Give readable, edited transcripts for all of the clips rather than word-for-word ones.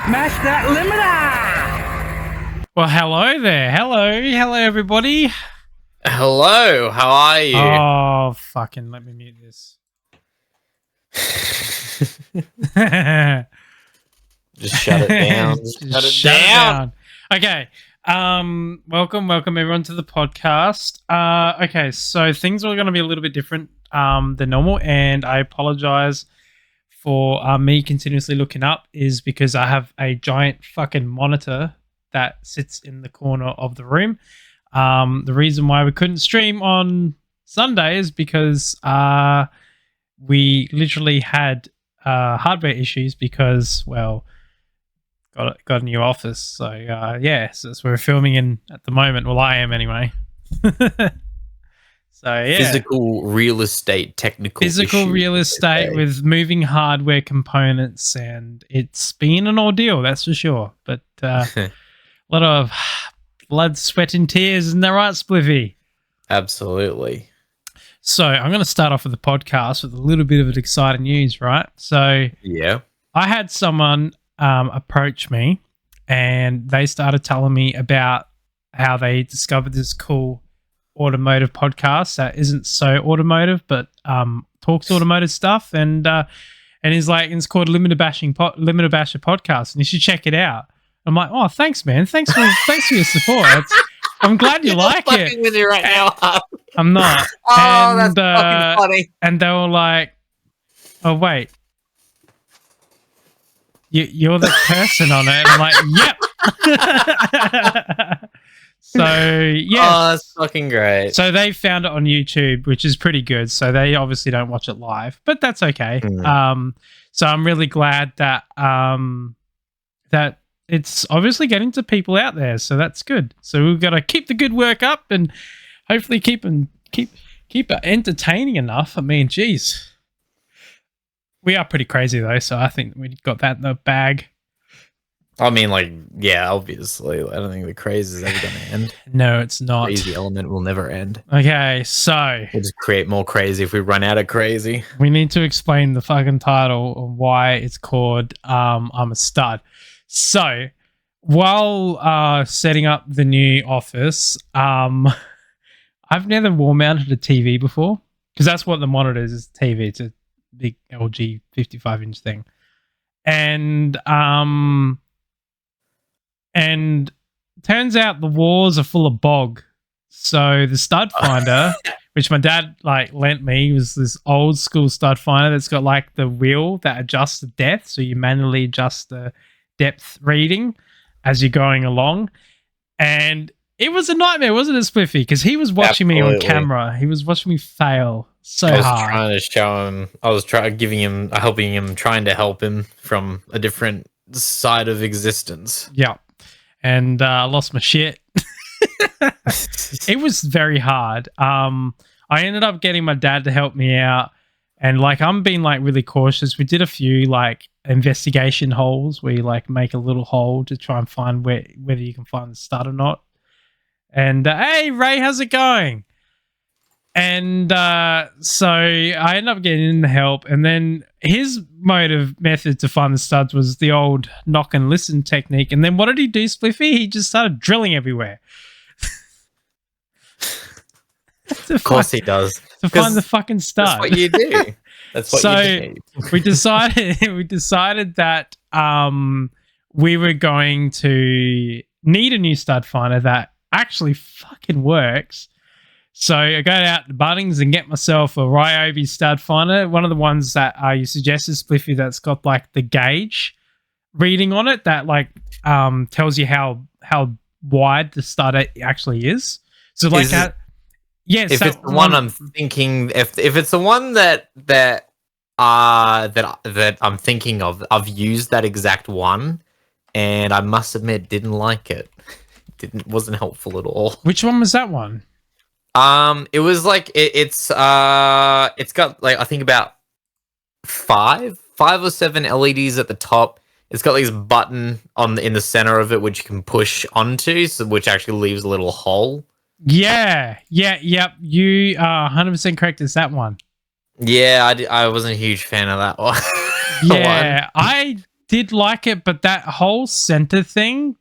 Smash that limiter! Well, hello there. Hello, everybody. Hello, how are you? Oh, fucking let me mute this. Just shut it down. Shut it down. Okay. Welcome everyone to the podcast. Okay, so things are going to be a little bit different than normal, and I apologize for me continuously looking up is because I have a giant fucking monitor that sits in the corner of the room. The reason why we couldn't stream on Sunday is because we literally had hardware issues because, well, got a new office. So, so we're filming in at the moment. Well, I am anyway. So, yeah. Physical real estate real estate with moving hardware components, and it's been an ordeal, that's for sure. But a lot of blood, sweat, and tears, isn't that right, Spliffy? Absolutely. So I'm going to start off with the podcast with a little bit of exciting news, right? So yeah, I had someone approach me, and they started telling me about how they discovered this cool automotive podcast that isn't so automotive, but talks automotive stuff, and he's like, it's called Limiter Basher Podcast, and you should check it out. I'm like, oh, thanks, man. Thanks for your support. I'm glad you like it. With you right now. I'm not. Oh, and, that's fucking funny. And they were like, oh wait, you're the person on it. And I'm like, yep. So yeah, oh, that's fucking great. So they found it on YouTube, which is pretty good. So they obviously don't watch it live, but that's okay. So I'm really glad that that it's obviously getting to people out there. So that's good. So we've got to keep the good work up and hopefully keep it entertaining enough. I mean, geez, we are pretty crazy though. So I think we got that in the bag. I mean, like, yeah, obviously. I don't think the craze is ever going to end. No, it's not. The crazy element will never end. Okay, so we'll just create more crazy if we run out of crazy. We need to explain the fucking title of why it's called I'm a Stud. So, while setting up the new office, I've never wall mounted a TV before, because that's what the monitor is TV. It's a big LG 55-inch thing. And turns out the walls are full of bog. So the stud finder, which my dad lent me, was this old school stud finder that's got like the wheel that adjusts the depth. So you manually adjust the depth reading as you're going along. And it was a nightmare, wasn't it, Spliffy? Because he was watching me on camera. He was watching me fail so hard. I was trying to show him. I was helping him, trying to help him from a different side of existence. Yeah. And I lost my shit. It was very hard. I ended up getting my dad to help me out, and I'm being really cautious. We did a few investigation holes where you make a little hole to try and find whether you can find the stud or not. And hey, Ray, how's it going? And so I ended up getting in the help, and then his method to find the studs was the old knock and listen technique. And then what did he do, Spliffy? He just started drilling everywhere. Of course he does. To find the fucking stud. That's what you do. That's what you do. we decided that we were going to need a new stud finder that actually fucking works. So I go out to Bunnings and get myself a Ryobi stud finder, one of the ones that you suggested, Spliffy, that's got the gauge reading on it that tells you how wide the stud actually is. So yes, if it's the one I'm thinking, if it's the one that I'm thinking of, I've used that exact one, and I must admit, didn't like it. Wasn't helpful at all. Which one was that one? It was it's got I think about five or seven LEDs at the top. It's got this button in the center of it which you can push onto, which actually leaves a little hole. Yep. You are 100% correct. It's that one. Yeah, I wasn't a huge fan of that one. Yeah, I did like it, but that whole center thing,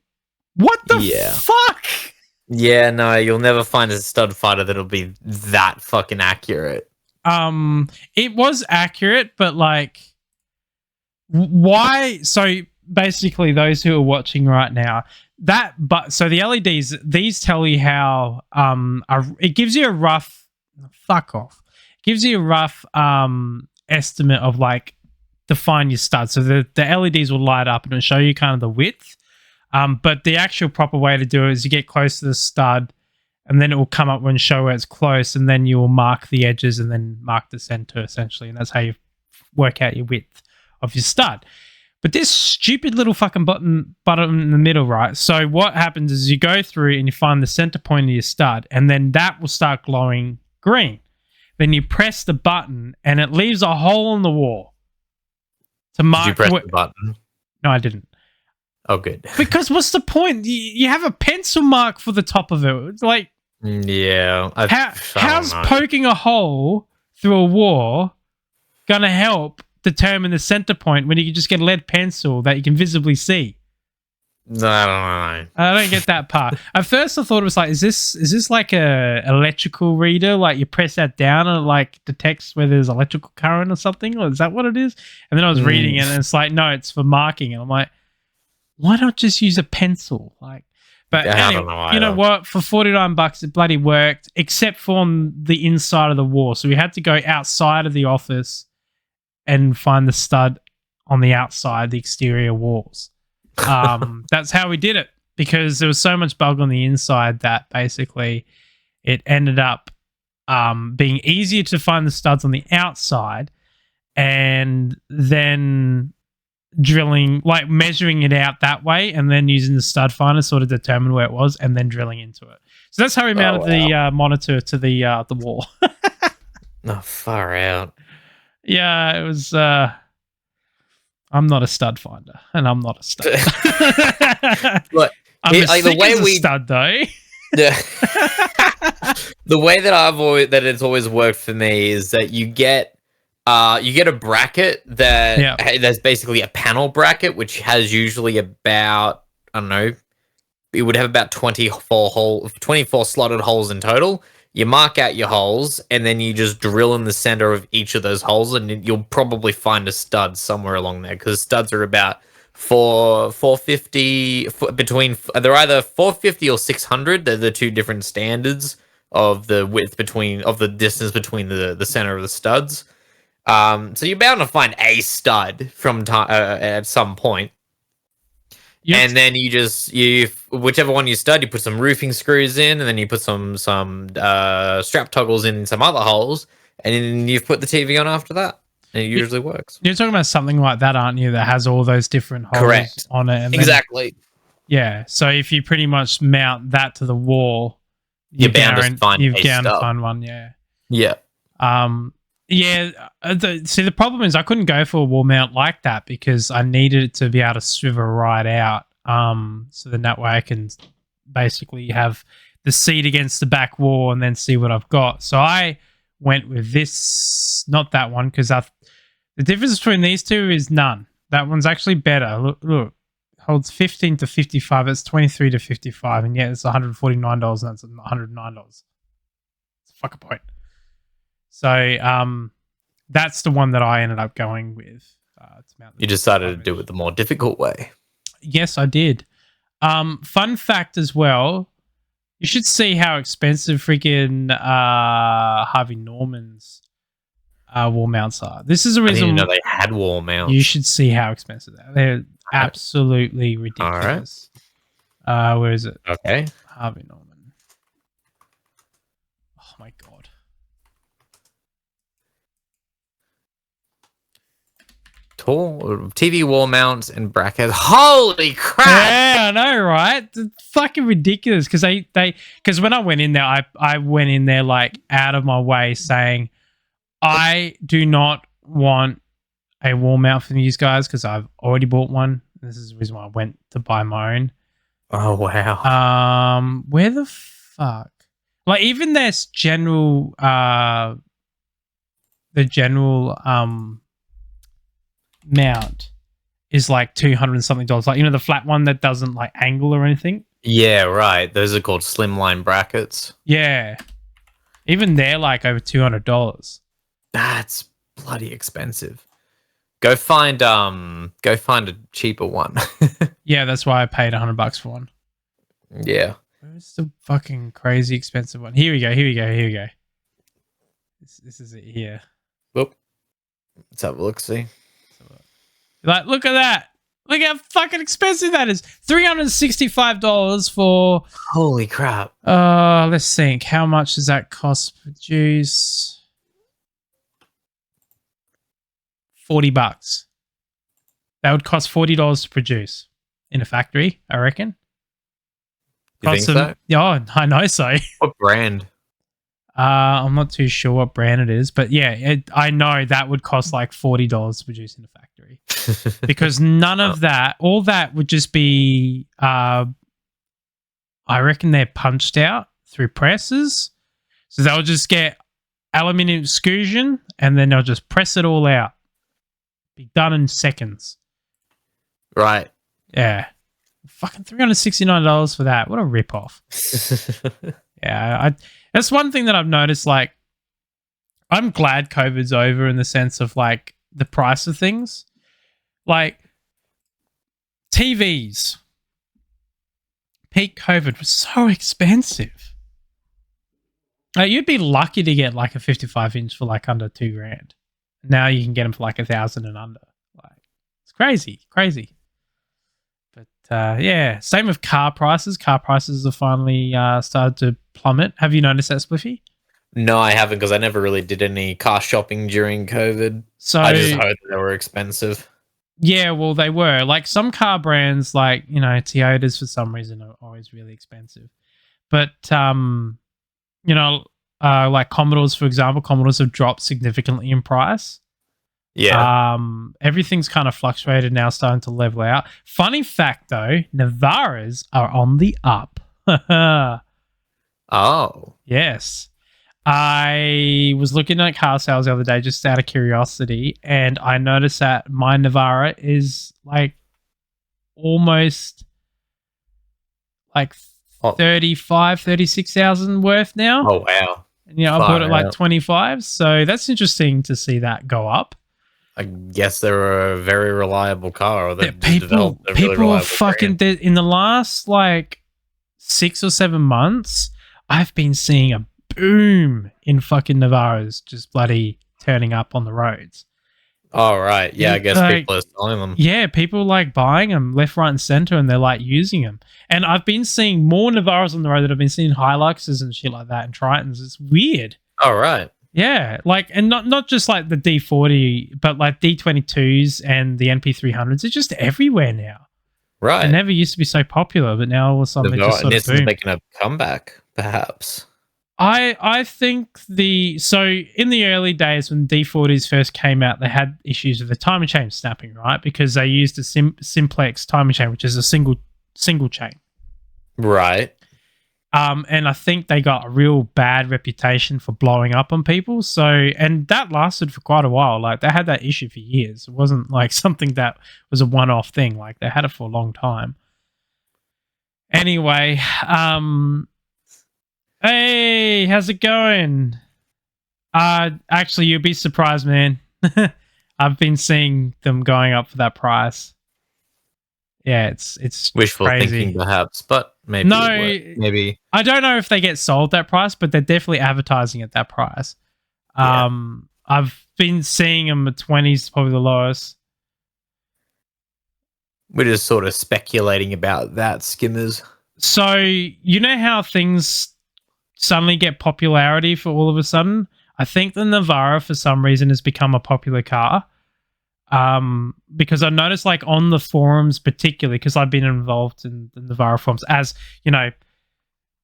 what the fuck? Yeah, no, you'll never find a stud finder that'll be that fucking accurate. It was accurate, but like, why? So basically, those who are watching right now, so the LEDs, these tell you how it gives you a rough fuck off. It gives you a rough estimate of like define your stud. So the LEDs will light up and it'll show you kind of the width. But the actual proper way to do it is you get close to the stud, and then it will come up and show where it's close, and then you will mark the edges and then mark the center essentially, and that's how you work out your width of your stud. But this stupid little fucking button in the middle, right? So what happens is you go through and you find the center point of your stud, and then that will start glowing green. Then you press the button, and it leaves a hole in the wall to mark. Did you press the button? No, I didn't. Oh, good. Because what's the point? You have a pencil mark for the top of it. It's like, yeah. How's poking a hole through a wall gonna help determine the center point when you can just get a lead pencil that you can visibly see? No, I don't know. I don't get that part. At first, I thought it was like, is this like a electrical reader? Like you press that down and it like detects where there's electrical current or something? Or is that what it is? And then I was reading it and it's like, no, it's for marking. And I'm like, why not just use a pencil? Like, but yeah, anyway, you know what? For $49, it bloody worked, except for on the inside of the wall. So we had to go outside of the office and find the stud on the outside, the exterior walls. That's how we did it, because there was so much bug on the inside that basically it ended up being easier to find the studs on the outside, and then drilling, like measuring it out that way, and then using the stud finder sort of determine where it was, and then drilling into it. So that's how we mounted the monitor to the wall. Oh, far out. Yeah, it was. I'm not a stud finder, and I'm not a stud. Look, I'm the way we stud though. The way that it's always worked for me is that you get a bracket that's basically a panel bracket, which has usually about, I don't know, it would have about 24 slotted holes in total. You mark out your holes, and then you just drill in the center of each of those holes, and you'll probably find a stud somewhere along there, because studs are about 450 between. They're either 450 or 600. They're the two different standards of the width of the distance between the center of the studs. So you're bound to find a stud from at some point. And then you whichever one you stud, you put some roofing screws in, and then you put some strap toggles in some other holes, and then you've put the TV on after that. And it usually works. You're talking about something like that, aren't you? That has all those different holes on it. And exactly. Yeah. So if you pretty much mount that to the wall, you're bound to find one. Yeah. Yeah. Yeah. The problem is I couldn't go for a wall mount like that, because I needed it to be able to swivel right out. So then that way I can basically have the seat against the back wall and then see what I've got. So I went with this, not that one, because the difference between these two is none. That one's actually better. Look, holds 15 to 55. It's 23 to 55, and yet it's $149, and that's $109. It's a fucking point. So that's the one that I ended up going with. You decided to do it the more difficult way. Yes, I did. Fun fact as well, you should see how expensive freaking Harvey Norman's wall mounts are. This is a reason. I didn't know they had wall mounts. You should see how expensive they are. They're absolutely ridiculous. All right. Where is it? Okay. Harvey Norman. Oh my god. TV wall mounts and brackets. Holy crap! Yeah, I know, right? It's fucking ridiculous, because when I went in there, I went in there like out of my way saying, I do not want a wall mount from these guys, because I've already bought one. This is the reason why I went to buy my own. Oh wow. Where the fuck? Like even this general mount is like $200 something. Like, the flat one that doesn't like angle or anything. Yeah, right. Those are called slimline brackets. Yeah. Even they're like over $200. That's bloody expensive. Go find a cheaper one. Yeah, that's why I paid $100 for one. Yeah. Where's the fucking crazy expensive one? Here we go. This is it here. Whoop. Let's have a look, see. Like, look at that. Look how fucking expensive that is. $365 for... Holy crap. Let's think. How much does that cost to produce? $40. That would cost $40 to produce in a factory, I reckon. You think so? Yeah, I know so. What brand? I'm not too sure what brand it is, but yeah, I know that would cost like $40 to produce in a factory. Because none of that, all that would just be, I reckon they're punched out through presses. So they'll just get aluminium extrusion and then they'll just press it all out. Be done in seconds. Right. Yeah. Fucking $369 for that. What a ripoff. Yeah. That's one thing that I've noticed. Like, I'm glad COVID's over in the sense of like the price of things. Like, TVs. Peak COVID was so expensive. Like, you'd be lucky to get like a 55-inch for like under $2,000. Now you can get them for like 1,000 and under. Like, it's crazy. But yeah, same with car prices. Car prices have finally started to plummet. Have you noticed that, Spliffy? No, I haven't, because I never really did any car shopping during COVID. So I just heard that they were expensive. Yeah, well, they were. Like, some car brands, like, Toyotas for some reason are always really expensive. But, like Commodores, for example, Commodores have dropped significantly in price. Yeah. Everything's kind of fluctuated now, starting to level out. Funny fact, though, Navaras are on the up. Oh. Yes. I was looking at car sales the other day just out of curiosity, and I noticed that my Navara is like almost like 36,000 worth now. Oh, wow. And, I bought it like 25. So that's interesting to see that go up. I guess they're a very reliable car. Or People are fucking in the last like 6 or 7 months, I've been seeing a boom in fucking Navaras just bloody turning up on the roads. Oh, right. Yeah, I guess people are selling them. Yeah, people like buying them left, right, and center, and they're like using them. And I've been seeing more Navaras on the road that I've been seeing Hiluxes and shit like that and Tritons. It's weird. Oh, right. Yeah, like, and not just like the D40, but like D22s and the NP300s. It's just everywhere now. Right. It never used to be so popular, but now all of a sudden they just sort of boom. This is making a comeback, perhaps. I think so in the early days when D40s first came out, they had issues with the timing chain snapping, right? Because they used a simplex timing chain, which is a single chain. Right. And I think they got a real bad reputation for blowing up on people. So, and that lasted for quite a while. Like, they had that issue for years. It wasn't like something that was a one-off thing. Like, they had it for a long time. Anyway, hey, how's it going? Actually, you'll be surprised, man. I've been seeing them going up for that price. Yeah, it's wishful crazy. Thinking, perhaps, but maybe maybe I don't know if they get sold that price, but they're definitely advertising at that price. Yeah. I've been seeing them at 20s, probably the lowest. We're just sort of speculating about that, skimmers. So you know how things suddenly get popularity for all of a sudden? I think the Navara, for some reason, has become a popular car. Because I noticed, like, on the forums, particularly because I've been involved in the Navara forums, as you know,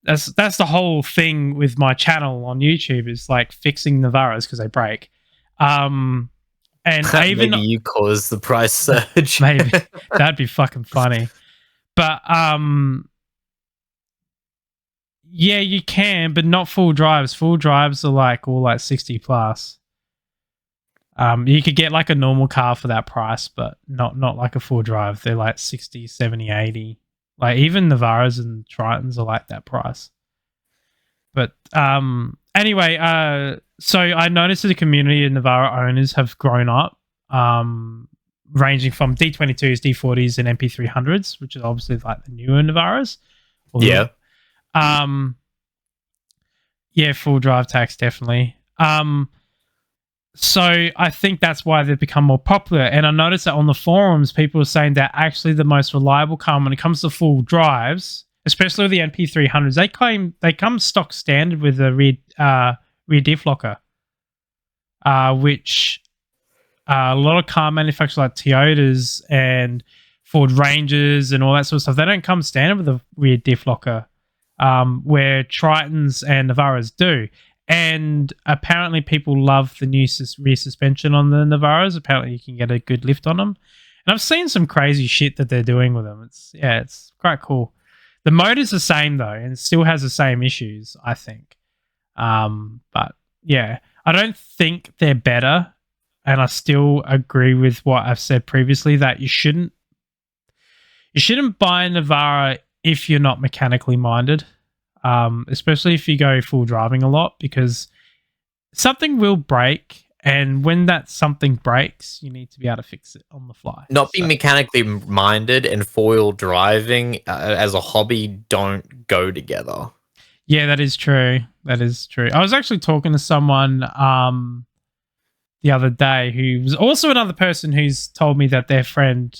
that's the whole thing with my channel on YouTube, is like fixing Navaras because they break. And even maybe you caused the price surge. Maybe that'd be fucking funny. But yeah, you can, but not full drives. Full drives are like all like 60 plus. You could get like a normal car for that price, but not like a full drive. They're like 60, 70, 80. Like even Navaras and Tritons are like that price. But anyway, so I noticed that the community of Navara owners have grown up, ranging from D22s, D40s, and MP300s, which is obviously like the newer Navaras. Yeah. Yeah, full drive tax, definitely. So I think that's why they've become more popular. And I noticed that on the forums, people are saying that actually the most reliable car when it comes to full drives, especially with the NP300s, they come stock standard with a rear diff locker, which a lot of car manufacturers like Toyotas and Ford Rangers and all that sort of stuff, they don't come standard with a rear diff locker, where Tritons and Navaras do. And apparently people love the new rear suspension on the Navaras. Apparently you can get a good lift on them. And I've seen some crazy shit that they're doing with them. It's quite cool. The motor's the same though, and it still has the same issues, I think. But yeah, I don't think they're better. And I still agree with what I've said previously, that you shouldn't buy a Navara if you're not mechanically minded. Especially if you go full driving a lot, because something will break, and when that something breaks, you need to be able to fix it on the fly. Not being mechanically minded and four-wheel driving as a hobby don't go together. Yeah, that is true. That is true. I was actually talking to someone the other day who was also another person who's told me that their friend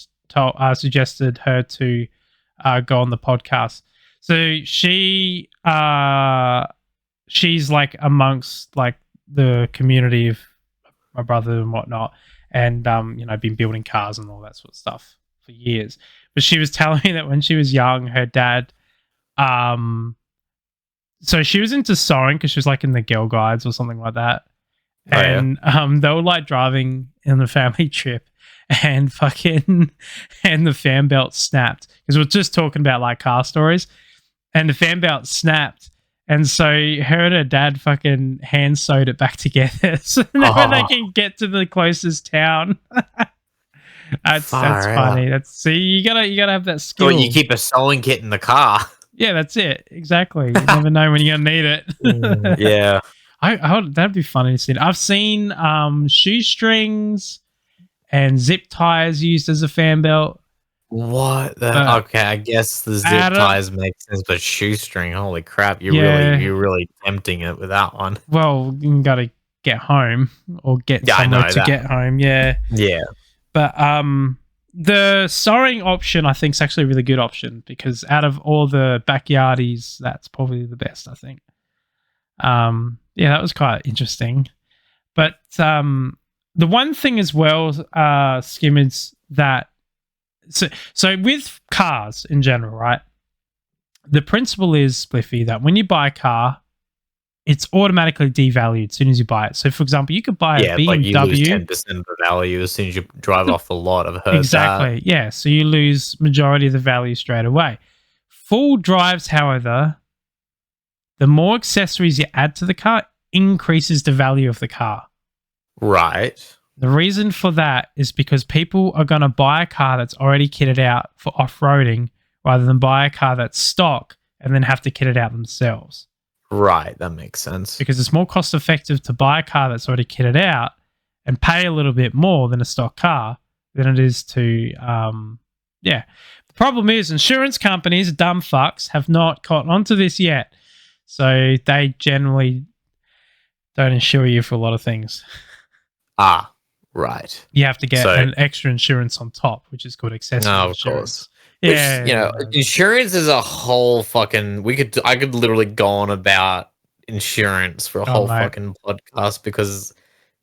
suggested her to go on the podcast. So she's like amongst like the community of my brother and whatnot, and been building cars and all that sort of stuff for years. But she was telling me that when she was young, her dad, so she was into sewing because she was like in the Girl Guides or something like that. Oh, and they were like driving in the family trip, and and the fan belt snapped, because we're just talking about like car stories. And the fan belt snapped, and so her and her dad fucking hand sewed it back together, so that they can get to the closest town. That's funny. You gotta have that skill. So you keep a sewing kit in the car. Yeah, that's it. Exactly. You never know when you're gonna need it. Yeah, that'd be funny to see. I've seen shoestrings and zip ties used as a fan belt. What the? Okay, I guess the zip ties make sense, but shoestring, holy crap! You're really tempting it with that one. Well, you gotta get home or get somewhere to get home. Yeah. But the sewing option, I think, is actually a really good option, because out of all the backyardies, that's probably the best, I think. Yeah, that was quite interesting. But the one thing as well, Skim, is that so with cars in general, right? The principle is, Spliffy, that when you buy a car, it's automatically devalued as soon as you buy it. So, for example, you could buy a BMW. Like you lose 10% of the value as soon as you drive off the lot. I've heard exactly. that. Yeah, so you lose majority of the value straight away. Full drives, however, the more accessories you add to the car increases the value of the car. Right. The reason for that is because people are going to buy a car that's already kitted out for off-roading rather than buy a car that's stock and then have to kit it out themselves. Right, that makes sense. Because it's more cost-effective to buy a car that's already kitted out and pay a little bit more than a stock car than it is to, The problem is insurance companies, dumb fucks, have not caught onto this yet. So they generally don't insure you for a lot of things. Ah. Right. You have to get an extra insurance on top, which is called accessory insurance. Course. Yeah. Which, insurance is a whole fucking... I could literally go on about insurance for a whole fucking podcast, because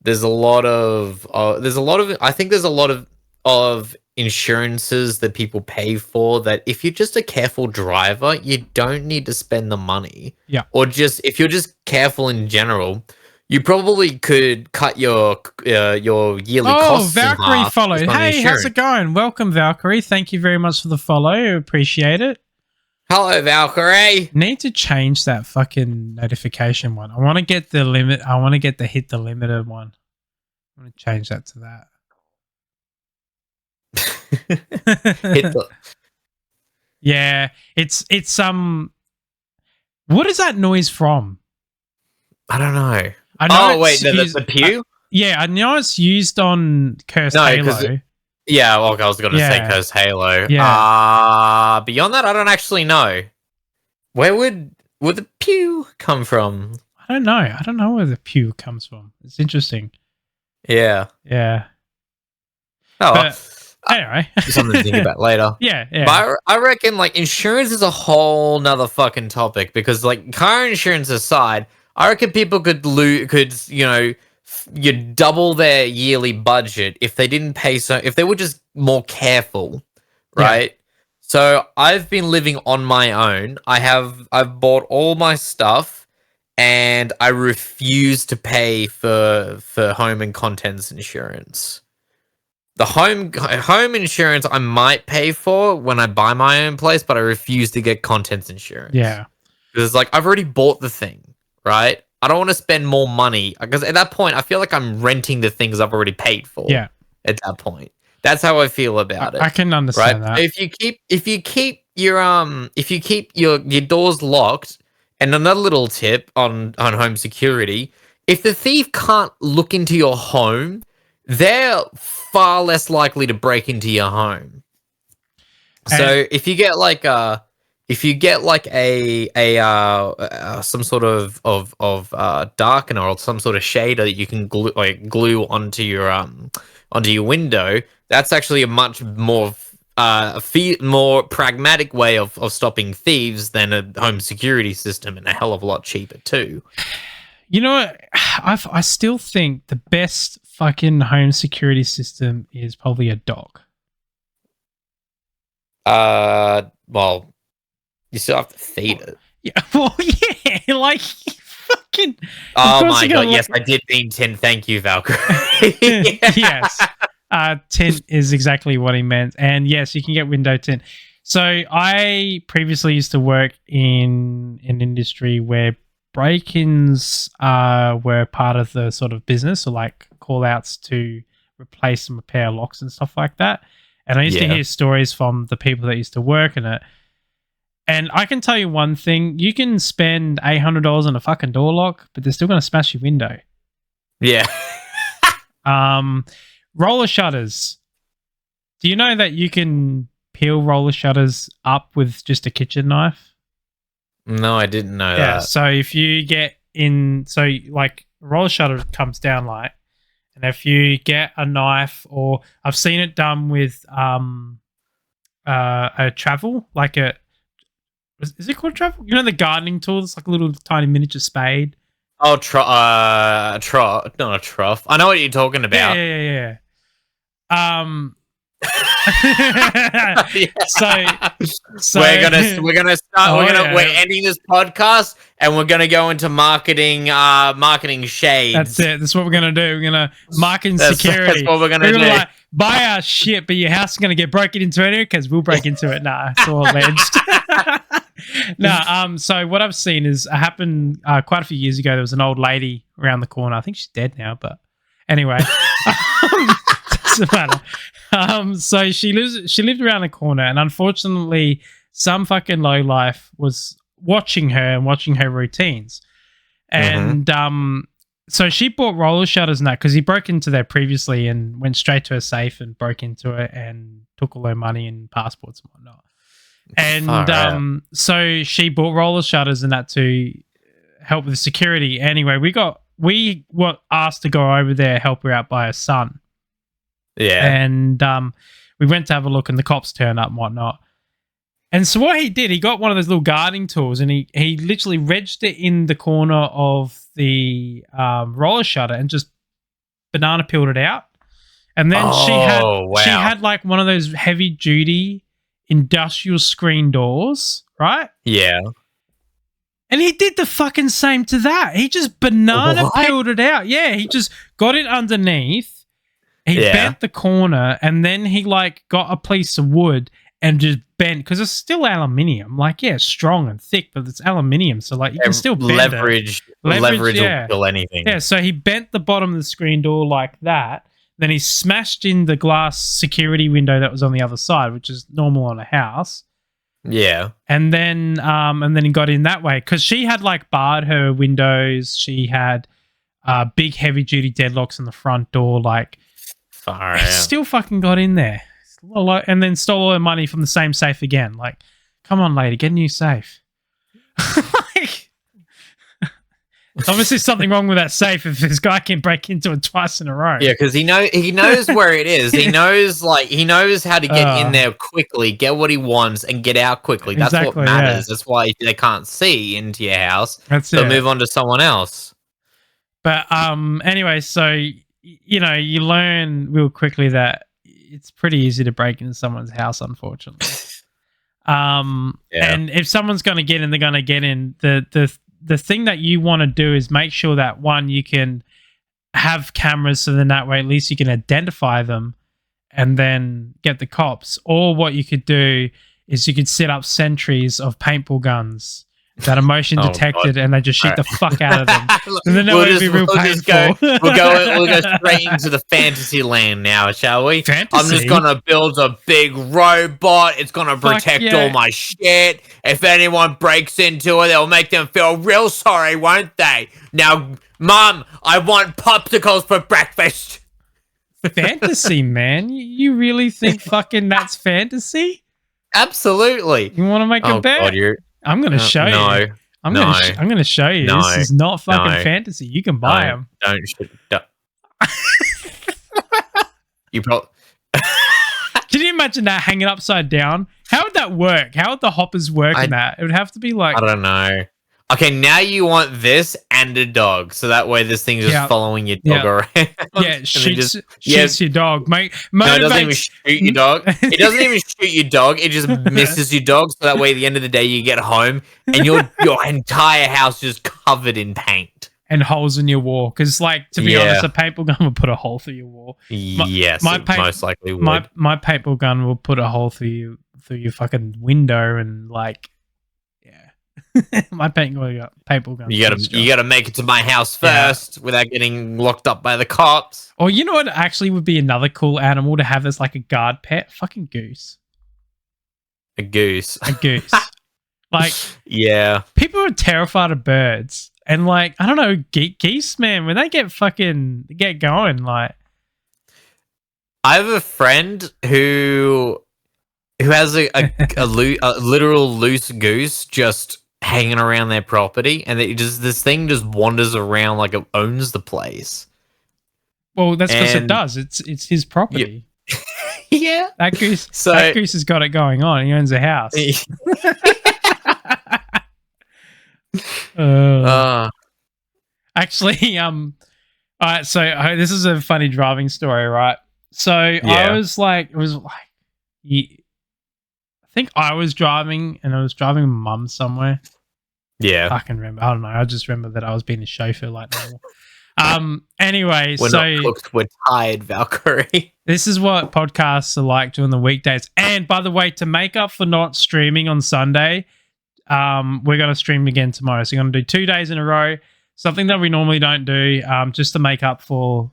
there's a lot of... I think there's a lot of insurances that people pay for that if you're just a careful driver, you don't need to spend the money. Yeah. Or just... If you're just careful in general... You probably could cut your yearly costs in half. Oh, Valkyrie followed. Hey, how's it going? Welcome, Valkyrie. Thank you very much for the follow. Appreciate it. Hello, Valkyrie. Need to change that fucking notification one. I want to get the limit. I want to get the hit the limiter one. I'm gonna change that to that. Hit the, Yeah, it's what is that noise from? I don't know. I know Oh wait, it's used, the pew? yeah, I know it's used on Cursed No, Halo. because yeah, well, I was gonna say Yeah. Cursed Halo. Yeah. Beyond that, I don't actually know. Where would the pew come from? I don't know. I don't know where the pew comes from. It's interesting. Yeah. Yeah. Oh, well, But anyway. something to think about later. Yeah, yeah. But I reckon like insurance is a whole nother fucking topic because like car insurance aside, I reckon people could you double their yearly budget if they didn't pay if they were just more careful, Yeah. right? So I've been living on my own. I've bought all my stuff and I refuse to pay for home and contents insurance. The home insurance I might pay for when I buy my own place, but I refuse to get contents insurance. Yeah. Because it's like I've already bought the thing, right? I don't want to spend more money because at that point I feel like I'm renting the things I've already paid for. Yeah. At that point, that's how I feel about it. I can understand that. If you keep your doors locked, and another little tip on home security, if the thief can't look into your home, they're far less likely to break into your home. So if you get like a some sort of darkener or some sort of shader that you can glue onto your window, that's actually a much more more pragmatic way of stopping thieves than a home security system, and a hell of a lot cheaper too. You know what? I still think the best fucking home security system is probably a dog. Well, you still have to feed it. Yeah, well, yeah, like fucking. Oh my god! Yes, I did mean 10. Thank you, Valkyrie. Yes, tint is exactly what he meant, and yes, you can get window tint. So I previously used to work in an industry where break-ins were part of the sort of business, so like call-outs to replace and repair locks and stuff like that. And I used to hear stories from the people that used to work in it. And I can tell you one thing: you can spend $800 on a fucking door lock, but they're still going to smash your window. Yeah. Roller shutters. Do you know that you can peel roller shutters up with just a kitchen knife? No, I didn't know Yeah. that. So if you get in, so like a roller shutter comes down like, and if you get a knife, or I've seen it done with a travel, like a. Is it called travel? You know the gardening tools, like a little tiny miniature spade. Oh, not a trough. I know what you're talking about. Yeah. Yeah. So we're ending this podcast and we're gonna go into marketing shades. That's it. That's what we're gonna do. We're gonna market security. That's what we're gonna do. Like, buy our shit, but your house is gonna get broken into anyway because we'll break into it. Nah, it's all alleged. So what I've seen is happened quite a few years ago. There was an old lady around the corner. I think she's dead now, but anyway, doesn't matter. So she lived around the corner, and unfortunately, some fucking lowlife was watching her and watching her routines, and so she bought roller shutters and that because he broke into there previously and went straight to her safe and broke into it and took all her money and passports and whatnot. And so she bought roller shutters and that to help with the security. Anyway, we were asked to go over there, help her out by her son. Yeah. And we went to have a look, and the cops turned up and whatnot. And so what he did, he got one of those little gardening tools, and he literally wedged it in the corner of the roller shutter and just banana peeled it out. And then she had like one of those heavy duty industrial screen doors, right? Yeah. And he did the fucking same to that. He just banana peeled it out. Yeah, he just got it underneath. He bent the corner, and then he like got a piece of wood and just bend because it's still aluminium. Like, yeah, it's strong and thick, but it's aluminium, so like you can still bend it. Leverage will Yeah, kill anything. yeah. So he bent the bottom of the screen door like that. Then he smashed in the glass security window that was on the other side, which is normal on a house. Yeah. And then he got in that way because she had like barred her windows. She had big heavy duty deadlocks on the front door. Like, Far he out. still fucking got in there, and then stole all her money from the same safe again. Like, come on, lady, get a new safe. Like, obviously something wrong with that safe if this guy can break into it twice in a row. Yeah, because he knows where it is. He knows how to get in there quickly, get what he wants, and get out quickly. That's what Exactly, matters. yeah. That's why they can't see into your house. That's They'll it. move on to someone else. But anyway, so you learn real quickly that it's pretty easy to break into someone's house, unfortunately. Yeah. And if someone's going to get in, they're going to get in. The thing that you want to do is make sure that one, you can have cameras, so then that way at least you can identify them and then get the cops. Or what you could do is you could set up sentries of paintball guns that are motion detected, and they just shoot the fuck out of them. And then we'll would be real painful. We'll go straight into the fantasy land now, shall we? Fantasy? I'm just gonna build a big robot. It's gonna protect all my shit. If anyone breaks into it, they'll make them feel real sorry, won't they? Now, Mum, I want popsicles for breakfast. Fantasy, man. You really think fucking that's fantasy? Absolutely. You want to make a bet? God, I'm going to show you. I'm going to show you. This is not fucking fantasy. You can buy them. Don't. You probably. Can you imagine that hanging upside down? How would that work? How would the hoppers work in that? It would have to be like... I don't know. Okay, now you want this and a dog, so that way this thing's just following your dog around. Yeah, shoots your dog. No, it doesn't even shoot your dog. It doesn't even shoot your dog. It just misses your dog, so that way at the end of the day you get home and your entire house is covered in paint. And holes in your wall. Because, like, to be honest, a paintball gun will put a hole through your wall. Yes, most likely would. My paintball gun will put a hole through your fucking window and, like... my paintball gun. You gotta make it to my house first without getting locked up by the cops. Or you know what actually would be another cool animal to have as like a guard pet? Fucking goose. A goose. A goose. Like, yeah. People are terrified of birds. And like, I don't know, geese, man, when they get going, like. I have a friend who has a literal loose goose just hanging around their property, and this thing just wanders around like it owns the place. Well, that's because it does. It's his property. Yeah. That goose has got it going on. He owns a house. Actually, all right. So this is a funny driving story, right? So I was like, I think I was driving, and I was driving my mum somewhere. Yeah. I can remember. I don't know. I just remember that I was being a chauffeur like normal. Anyway, we're not cooked, we're tired, Valkyrie. This is what podcasts are like during the weekdays. And by the way, to make up for not streaming on Sunday, we're going to stream again tomorrow. So we're going to do 2 days in a row, something that we normally don't do, just to make up for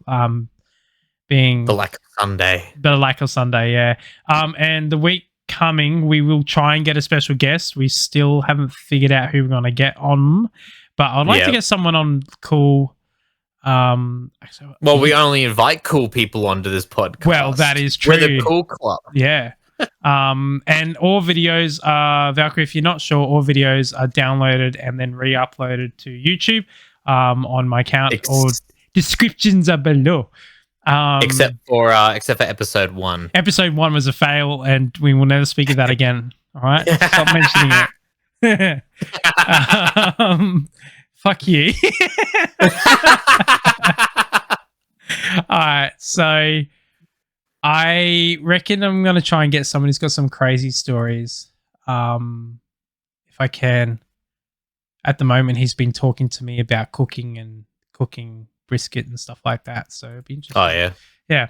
being... The lack of Sunday. The lack of Sunday, yeah. And the week coming, we will try and get a special guest. We still haven't figured out who we're going to get on, but I'd like to get someone on cool. Well, we only invite cool people onto this podcast. Well, that is true. We're the cool club. Yeah. And all videos are, Valkyrie, if you're not sure, all videos are downloaded and then re-uploaded to YouTube on my account, or descriptions are below. Except for episode 1. Episode 1 was a fail, and we will never speak of that again. All right, stop mentioning it. Fuck you. All right, so I reckon I'm gonna try and get someone who's got some crazy stories, if I can. At the moment, he's been talking to me about cooking brisket and stuff like that, so it'd be interesting. Oh yeah. Yeah.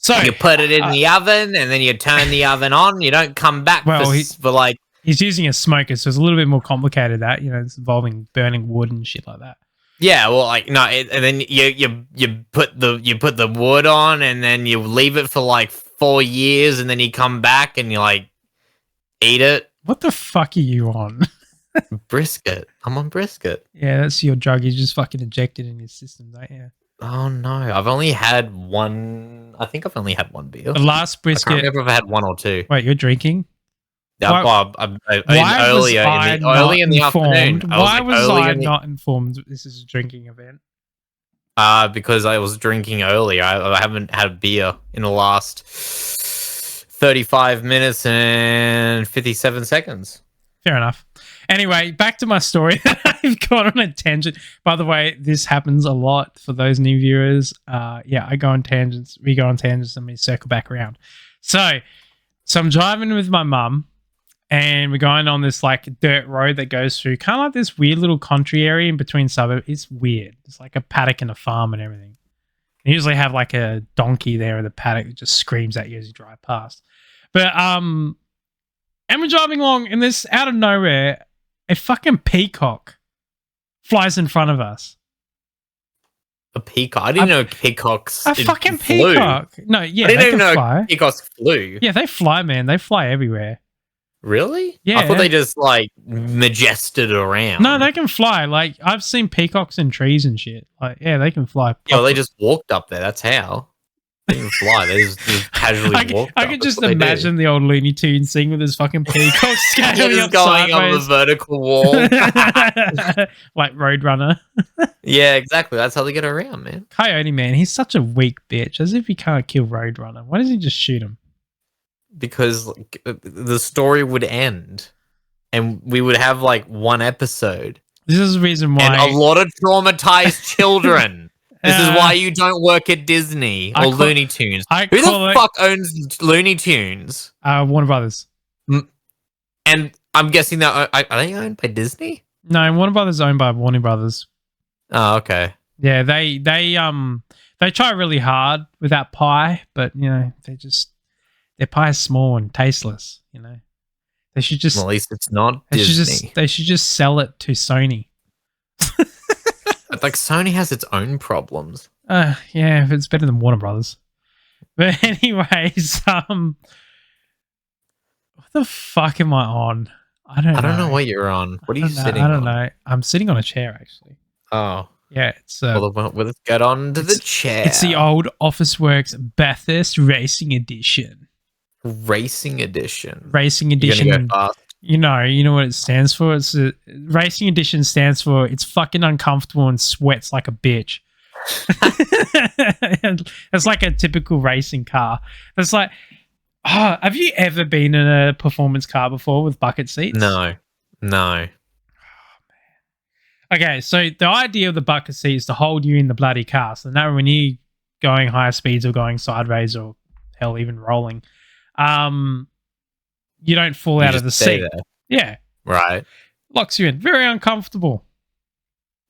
So You put it in the oven, and then you turn the oven on. You don't come back for like. He's using a smoker, so it's a little bit more complicated. That it's involving burning wood and shit like that. Yeah, well, like no, and then you put the wood on, and then you leave it for like 4 years, and then you come back and you like eat it. What the fuck are you on? Brisket. I'm on brisket. Yeah, that's your drug. You just fucking inject it in your system, don't you? Oh no, I've only had one. I think I've only had one beer. The last brisket. I can't remember if I had one or two. Wait, you're drinking? Why early in the afternoon. Why was I not informed this is a drinking event? Because I was drinking early. I haven't had a beer in the last 35 minutes and 57 seconds. Fair enough. Anyway, back to my story. I've gone on a tangent. By the way, this happens a lot for those new viewers. I go on tangents. We go on tangents and we circle back around. So I'm driving with my mum and we're going on this like dirt road that goes through kind of like this weird little country area in between suburbs. It's weird. It's like a paddock and a farm and everything. They usually have like a donkey there in the paddock that just screams at you as you drive past. But and we're driving along, and this out of nowhere, a fucking peacock flies in front of us. A peacock? I didn't know peacocks. A fucking peacock. No, yeah, I didn't they even can know fly. Peacocks flew. Yeah, they fly, man. They fly everywhere. Really? Yeah. I thought they just like majested around. No, they can fly. Like I've seen peacocks in trees and shit. Like, yeah, they can fly. Yeah, well, they just walked up there. That's how. They didn't fly. They just casually walked up. I could just imagine the old Looney Tunes scene with his fucking peacock scaling up going sideways. on the vertical wall. Like Roadrunner. Yeah, exactly. That's how they get around, man. Coyote Man, he's such a weak bitch. As if he can't kill Roadrunner. Why doesn't he just shoot him? Because like, the story would end and we would have like one episode. This is the reason why. And a lot of traumatized children. This is why you don't work at Disney or Looney Tunes. Who the fuck owns Looney Tunes? Warner Brothers. And I'm guessing that are they owned by Disney? No, Warner Brothers is owned by Warner Brothers. Oh, okay. Yeah, they try really hard with that pie, but their pie is small and tasteless. They should just. Well, at least it's not Disney. They should just sell it to Sony. Like Sony has its own problems. Yeah, it's better than Warner Brothers. But anyways, what the fuck am I on? I don't know what you're on. What are you sitting on? I don't know. I'm sitting on a chair actually. Oh. Yeah, it's well, let's get on to the chair. It's the old Officeworks Bathurst Racing Edition. Racing Edition. You're gonna go fast. You know what it stands for? Racing Edition stands for it's fucking uncomfortable and sweats like a bitch. It's like a typical racing car. It's like, have you ever been in a performance car before with bucket seats? No. Okay, so the idea of the bucket seat is to hold you in the bloody car. So now when you're going higher speeds or going sideways or hell, even rolling, you don't fall out of the seat. There. Yeah. Right. Locks you in. Very uncomfortable.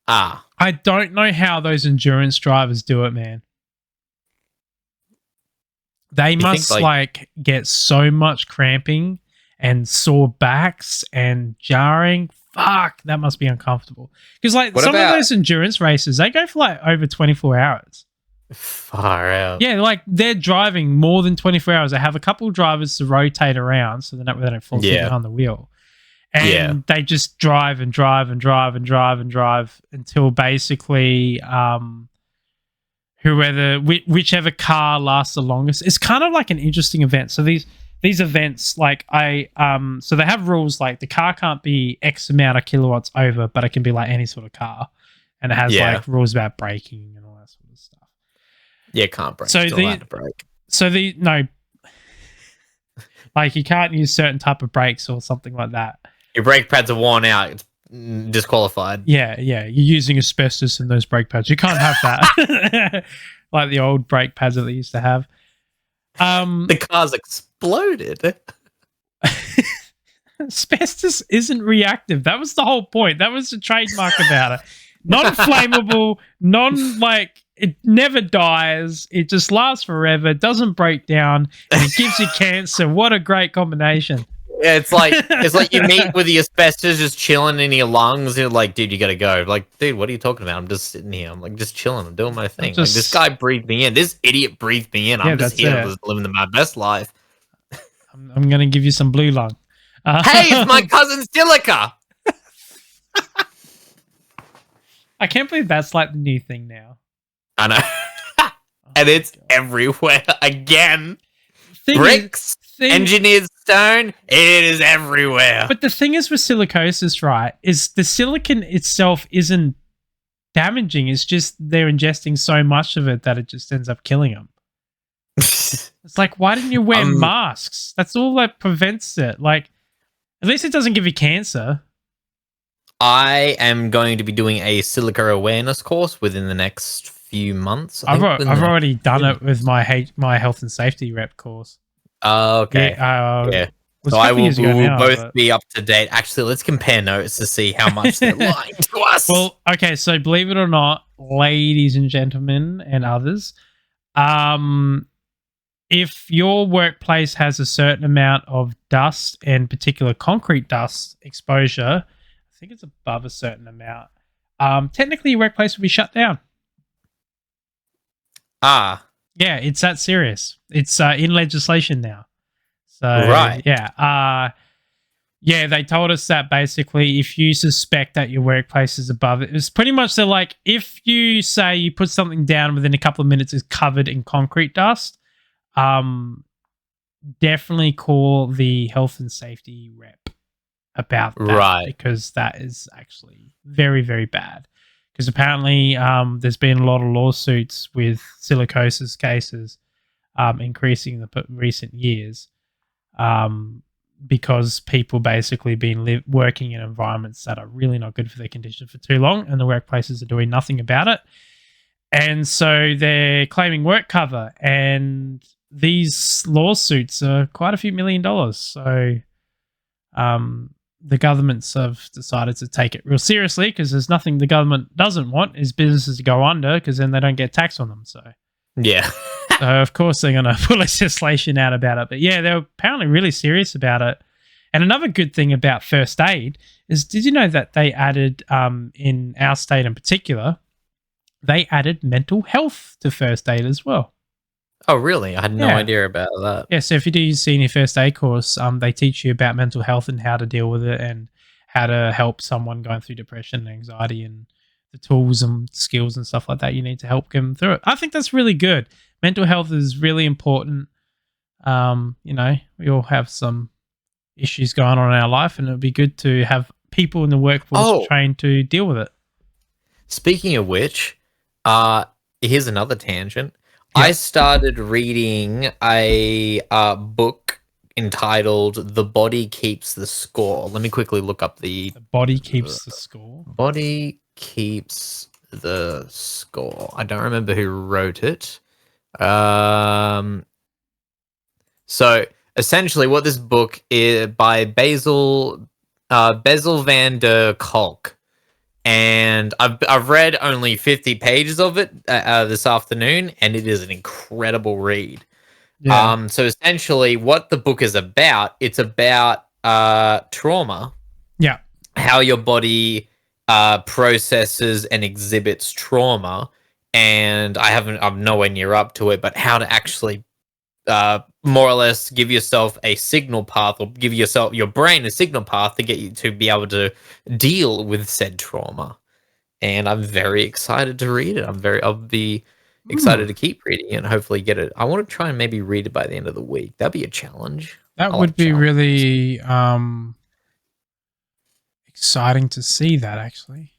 Ah. I don't know how those endurance drivers do it, man. They must get so much cramping and sore backs and jarring. Fuck, that must be uncomfortable. Because of those endurance races, they go for like over 24 hours. Far out. Yeah, like they're driving more than 24 hours. They have a couple of drivers to rotate around so they don't fall asleep behind the wheel. And they just drive and drive and drive and drive and drive until basically whichever car lasts the longest. It's kind of like an interesting event. So these events, like so they have rules like the car can't be X amount of kilowatts over, but it can be like any sort of car. And it has like rules about braking and all that sort of stuff. Yeah, can't brake. So still allowed to brake. Like you can't use certain type of brakes or something like that. Your brake pads are worn out. It's disqualified. Yeah. You're using asbestos in those brake pads. You can't have that. Like the old brake pads that they used to have. The car's exploded. Asbestos isn't reactive. That was the whole point. That was the trademark about it. non-flammable, like it never dies. It just lasts forever. Doesn't break down, and it gives you cancer. What a great combination! Yeah, it's like you meet with the asbestos just chilling in your lungs. And you're like, dude, you gotta go. Like, dude, what are you talking about? I'm just sitting here. I'm like just chilling. I'm doing my I'm thing. Like this just guy breathed me in. This idiot breathed me in. yeah, I'm just that's here it. living my best life. I'm gonna give you some blue lung. Hey, it's my cousin Silica. I can't believe that's like the new thing now. I know. Oh And my it's God. everywhere again. Thing Bricks, engineered stone, it is everywhere. But the thing is with silicosis, right, is the silicon itself isn't damaging. It's just they're ingesting so much of it that it just ends up killing them. It's like, why didn't you wear masks? That's all that prevents it. Like, at least it doesn't give you cancer. I am going to be doing a silica awareness course within the next few months. I've already done it with my health and safety rep course. Oh, okay. Yeah. So we will both be up to date. Actually, let's compare notes to see how much they're lying to us. Well, okay, so believe it or not, ladies and gentlemen and others, if your workplace has a certain amount of dust and particular concrete dust exposure, I think it's above a certain amount, technically your workplace will be shut down. Yeah, it's that serious. It's in legislation now. So right. Yeah. Yeah, they told us that basically if you suspect that your workplace is above it, it's pretty much they're like, if you say you put something down within a couple of minutes is covered in concrete dust, definitely call the health and safety rep about that. Right. Because that is actually very, very bad. Because apparently there's been a lot of lawsuits with silicosis cases increasing in the recent years because people basically been working in environments that are really not good for their condition for too long, and the workplaces are doing nothing about it. And so they're claiming work cover, and these lawsuits are quite a few $1 million. So the governments have decided to take it real seriously, because there's nothing the government doesn't want is businesses to go under, because then they don't get tax on them. So yeah. so of course they're going to put legislation out about it. But yeah, they're apparently really serious about it. And another good thing about first aid is, did you know that they added, in our state in particular, they added mental health to first aid as well. Oh, really? I had no idea about that. Yeah, so if you do your senior first aid course, they teach you about mental health and how to deal with it, and how to help someone going through depression and anxiety, and the tools and skills and stuff like that you need to help them through it. I think that's really good. Mental health is really important. We all have some issues going on in our life, and it would be good to have people in the workforce trained to deal with it. Speaking of which, here's another tangent. I started reading a book entitled "The Body Keeps the Score." Let me quickly look up the Body Keeps the Score. Body Keeps the Score. I don't remember who wrote it. So essentially, what this book is by Bezel van der Kolk. And I've read only 50 pages of it this afternoon, and it is an incredible read. Yeah. So essentially, what the book is about, it's about trauma. Yeah. How your body processes and exhibits trauma, and I'm nowhere near up to it, but how to actually more or less give yourself a signal path, or give your brain a signal path to get you to be able to deal with said trauma. And I'm very excited to read it. I'll be excited to keep reading it and hopefully get it. I want to try and maybe read it by the end of the week. That'd be a challenge. That would be really exciting to see that, actually.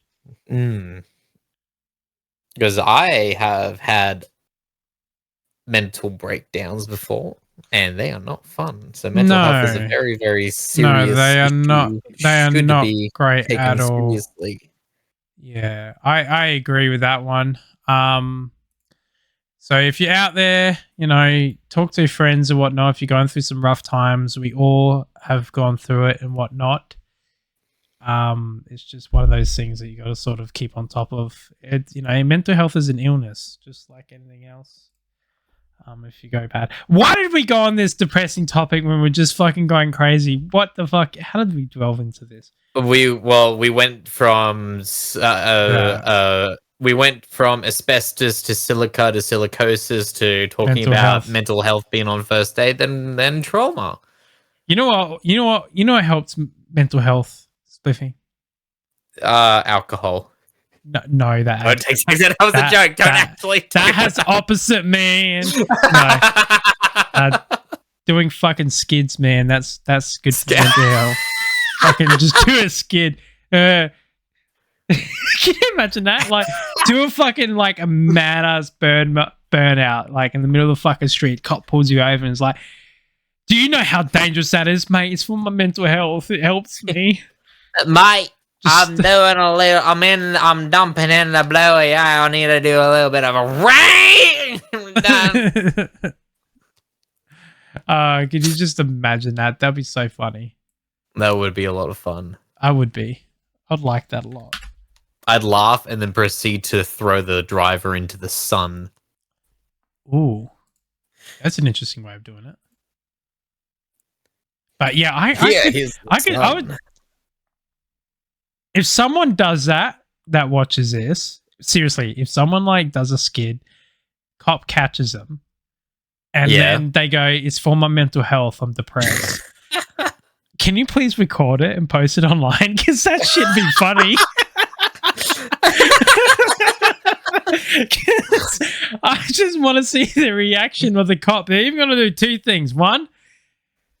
Because I have had mental breakdowns before, and they are not fun. So mental health is a very, very serious they are issue. not. They are not be great at all. Seriously. Yeah, I agree with that one. So if you're out there, talk to friends and whatnot. If you're going through some rough times, we all have gone through it and whatnot. It's just one of those things that you got to sort of keep on top of. It, mental health is an illness, just like anything else. If you go bad, why did we go on this depressing topic when we're just fucking going crazy? What the fuck? How did we delve into this? We went from we went from asbestos to silica to silicosis to talking Mental about health. mental health being on first aid, then trauma. You know what? What helps mental health, Spliffy? Alcohol. No, that Don't take that was a joke. Don't actually. That has opposite, man. No, doing fucking skids, man. That's good for mental health. Fucking just do a skid. Can you imagine that? Like, do a fucking like a mad ass burnout, like in the middle of the fucking street. Cop pulls you over and is like, "Do you know how dangerous that is, mate? It's for my mental health. It helps me, mate." I'm doing a little. I'm dumping in the blowy. I need to do a little bit of a rain. Could you just imagine that? That'd be so funny. That would be a lot of fun. I would be. I'd like that a lot. I'd laugh and then proceed to throw the driver into the sun. Ooh, that's an interesting way of doing it. But yeah, I would. If someone does that watches this, seriously, if someone like does a skid, cop catches them, and then they go, "It's for my mental health. I'm depressed." Can you please record it and post it online? Because that should be funny. I just want to see the reaction of the cop. They're even going to do two things. One,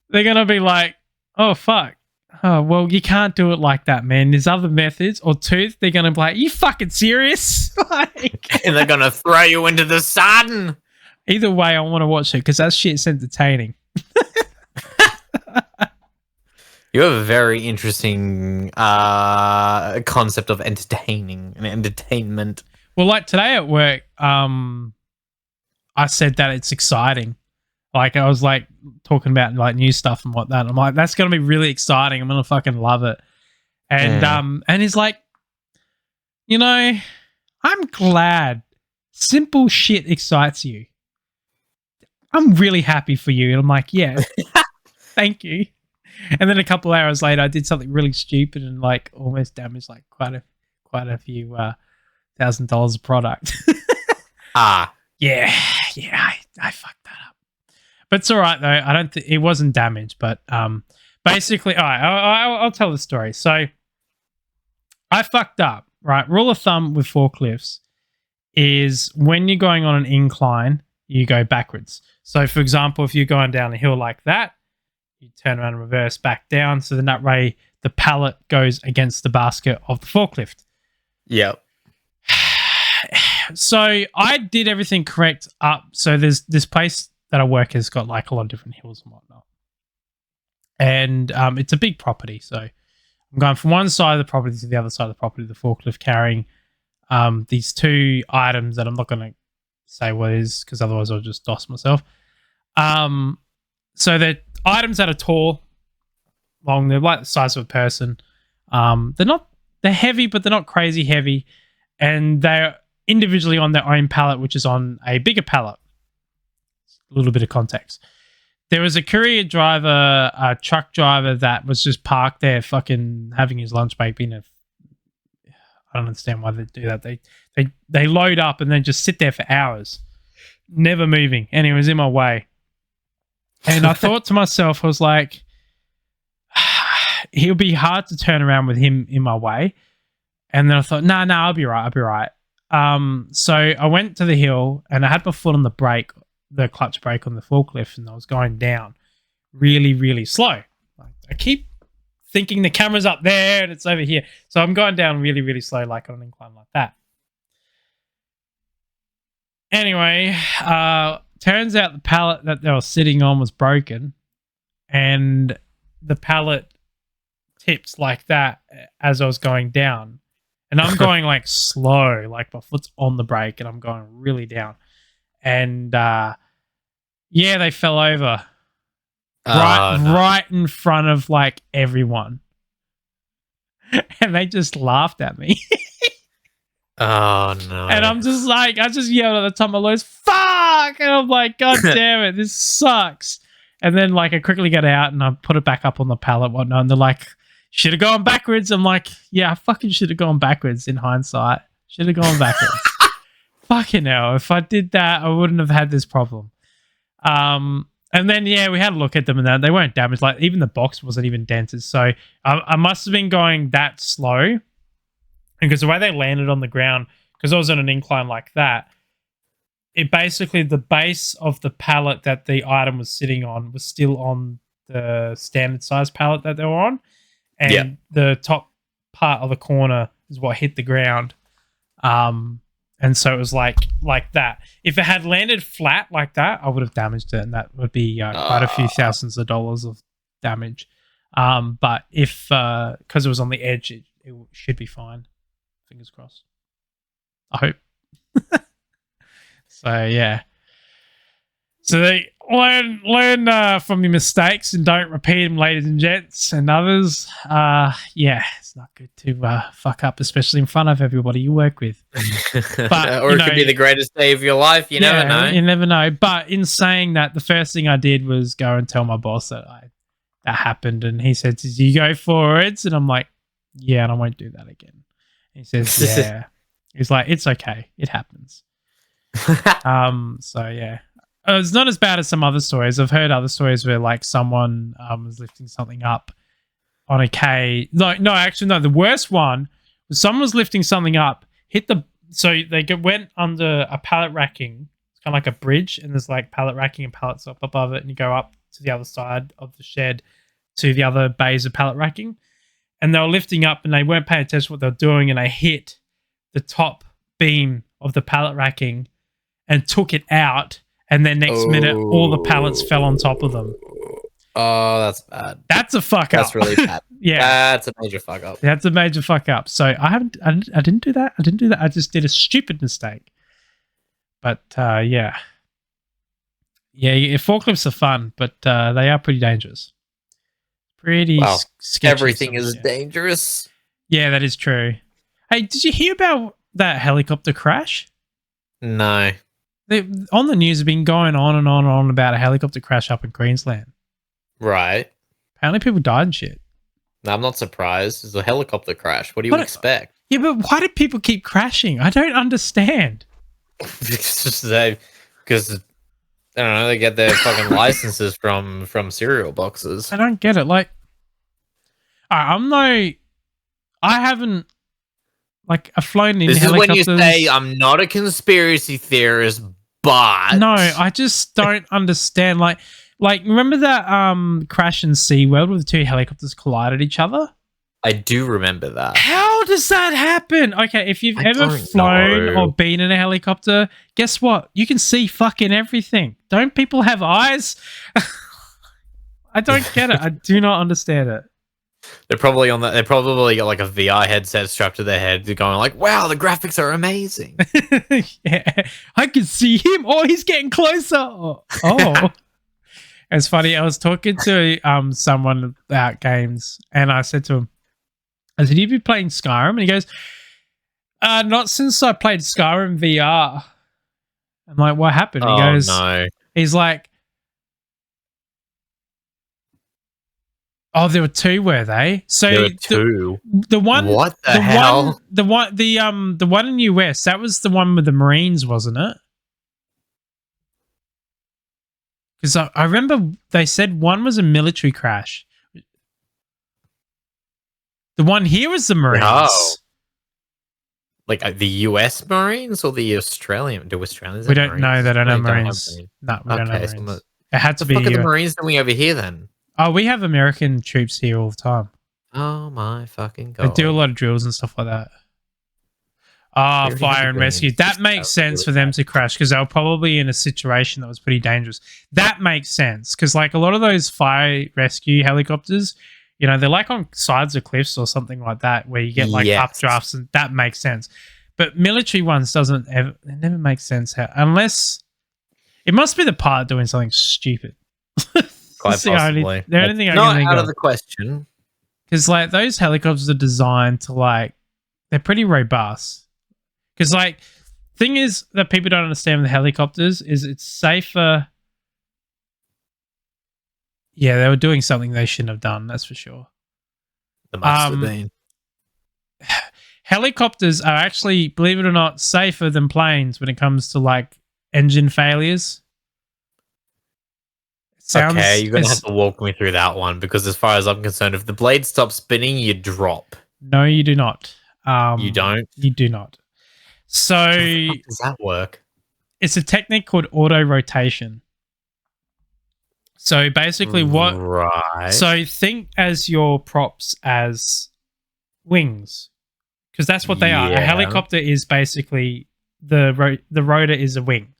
they're going to be like, "Oh, fuck. Oh, well, you can't do it like that, man. There's other methods." Or two, they're going to be like, "You fucking serious?" And they're going to throw you into the sun. Either way, I want to watch it because that shit's entertaining. You have a very interesting concept of entertaining and entertainment. Well, like today at work, I said that it's exciting. Like I was like talking about like new stuff and whatnot. I'm like, that's gonna be really exciting. I'm gonna fucking love it. And and he's like, I'm glad simple shit excites you. I'm really happy for you. And I'm like, yeah, thank you. And then a couple hours later, I did something really stupid and like almost damaged like quite a few $1,000 of product. Yeah, I fucked that up. But it's all right though. I don't think it wasn't damaged, but basically, all right, I'll tell the story. So I fucked up. Right, rule of thumb with forklifts is when you're going on an incline, you go backwards. So, for example, if you're going down a hill like that, you turn around and reverse back down. So then that way the pallet goes against the basket of the forklift. Yep. So I did everything correct up. So there's this place that I work has got like a lot of different hills and whatnot. And it's a big property. So I'm going from one side of the property to the other side of the property, the forklift carrying these two items that I'm not going to say what it is because otherwise I'll just doss myself. So they're items that are tall, long, they're like the size of a person. They're heavy, but they're not crazy heavy. And they're individually on their own pallet, which is on a bigger pallet. A little bit of context. There was a courier driver, a truck driver that was just parked there fucking having his lunch break. I don't understand why they do that. They load up and then just sit there for hours, never moving. And he was in my way. And I thought to myself, I was like, he'll be hard to turn around with him in my way. And then I thought, no, I'll be right. So I went to the hill and I had my foot on the brake, the clutch brake on the forklift, and I was going down really, really slow. Like, I keep thinking the camera's up there and it's over here. So I'm going down really, really slow, like on an incline like that. Anyway, turns out the pallet that they were sitting on was broken, and the pallet tipped like that as I was going down. And I'm going like slow, like my foot's on the brake and I'm going really down. And they fell over right in front of like everyone. and they just laughed at me. Oh no. And I'm just like, I just yelled at the top of my lungs, fuck! And I'm like, God damn it, this sucks. And then like I quickly get out and I put it back up on the pallet and whatnot. And they're like, should have gone backwards. I'm like, yeah, I fucking should have gone backwards in hindsight. Should have gone backwards. Fucking hell. If I did that, I wouldn't have had this problem. And then, yeah, we had a look at them and that. They weren't damaged. Like, even the box wasn't even dented. So I must have been going that slow. Because the way they landed on the ground, because I was on an incline like that, it basically, the base of the pallet that the item was sitting on was still on the standard size pallet that they were on. And the top part of the corner is what hit the ground. And so it was like that. If it had landed flat like that, I would have damaged it, and that would be quite a few thousands of dollars of damage. But if because it was on the edge, it should be fine. Fingers crossed. I hope. So yeah. So they learn from your mistakes and don't repeat them, ladies and gents and others. Yeah, it's not good to fuck up, especially in front of everybody you work with. But, or it could be the greatest day of your life. You never know. You never know. But in saying that, the first thing I did was go and tell my boss that that happened, and he said, "Did you go forwards?" And I'm like, "Yeah, and I won't do that again." He says, "Yeah." He's like, "It's okay. It happens." So yeah. It's not as bad as some other stories. I've heard other stories where like someone was lifting something up on a K. No, actually, no. The worst one was someone was lifting something up, so they went under a pallet racking. It's kind of like a bridge, and there's like pallet racking and pallets up above it, and you go up to the other side of the shed to the other bays of pallet racking. And they were lifting up, and they weren't paying attention to what they were doing, and they hit the top beam of the pallet racking and took it out. And then next minute, all the pallets fell on top of them. Oh, that's bad. That's a fuck up. That's really bad. Yeah, that's a major fuck up. That's a major fuck up. So I didn't do that. I just did a stupid mistake. But yeah, forklifts are fun, but they are pretty dangerous. Pretty sketchy. Everything is dangerous. Yeah, that is true. Hey, did you hear about that helicopter crash? No. On the news have been going on and on and on about a helicopter crash up in Queensland. Right. Apparently people died and shit. No, I'm not surprised. It's a helicopter crash. What do you expect? Yeah, but why do people keep crashing? I don't understand. Because I don't know, they get their fucking licenses from cereal boxes. I don't get it. Like, I haven't, like, I've flown in helicopters. This is when you say I'm not a conspiracy theorist, but no, I just don't understand. Like remember that crash in SeaWorld where the two helicopters collided each other? I do remember that. How does that happen? Okay, if you've ever flown or been in a helicopter, guess what? You can see fucking everything. Don't people have eyes? I don't get it. I do not understand it. They're probably they probably got like a VR headset strapped to their head. They're going like, wow, the graphics are amazing. Yeah, I can see him. Oh, he's getting closer. Oh. It's funny. I was talking to someone about games, and I said to him, "Have you been playing Skyrim?" And he goes, "Not since I played Skyrim VR." I'm like, "What happened?" He goes, "No." He's like, "Oh, there were two, were they?" So there were two. The one. What the hell? The one in US. That was the one with the Marines, wasn't it? Because I remember they said one was a military crash. The one here was the Marines. Oh. Like the US Marines or the Australian? Do Australians? We don't know. They don't have Marines. No, we don't have Marines. It had to be. What the fuck are the Marines doing over here then? Oh, we have American troops here all the time. Oh my fucking god! They do a lot of drills and stuff like that. Fire and rescue. That makes sense for them to crash because they were probably in a situation that was pretty dangerous. That makes sense because like a lot of those fire rescue helicopters, you know, they're like on sides of cliffs or something like that where you get like updrafts, and that makes sense. But military ones it never makes sense unless it must be the pilot doing something stupid. Quite possibly. The only thing not out of the question. Because like those helicopters are designed to like they're pretty robust. Because like thing is that people don't understand with helicopters is it's safer. Yeah, they were doing something they shouldn't have done. That's for sure. There must have Um, been. Helicopters are actually, believe it or not, safer than planes when it comes to like engine failures. It Okay, sounds you're gonna have as to walk me through that one because, as far as I'm concerned, if the blade stops spinning, you drop. no, you do not. You don't. You do not. So How the fuck does that work? it's a technique called auto rotation. So basically, what? Right. So think as your props as wings, because that's what they are. A Yeah. helicopter is basically the rotor is a wing.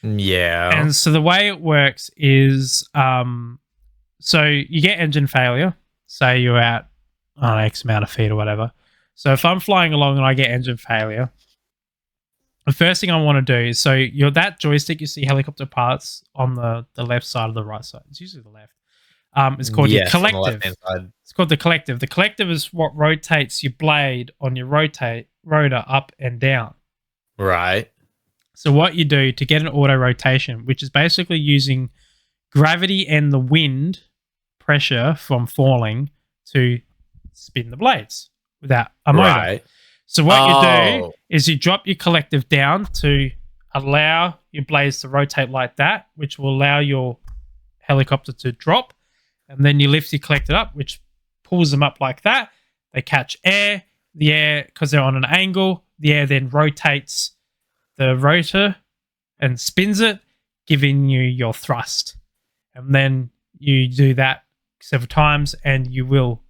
Yeah. And so the way it works is so you get engine failure. Say you're at I don't know, X amount of feet or whatever. So if I'm flying along and I get engine failure, the first thing I want to do is so you're that joystick you see helicopter parts on the left side or the right side. It's usually the left. It's called your Yes, on the left collective. hand side. It's called the collective. The collective is what rotates your blade on your rotor up and down. Right. So what you do to get an auto rotation, which is basically using gravity and the wind pressure from falling to spin the blades without a motor. Right. So what you do Oh. is you drop your collective down to allow your blades to rotate like that, which will allow your helicopter to drop. And then you lift your collective up, which pulls them up like that. They catch air. The air, because they're on an angle, the air then rotates the rotor and spins it, giving you your thrust. And then you do that several times and you will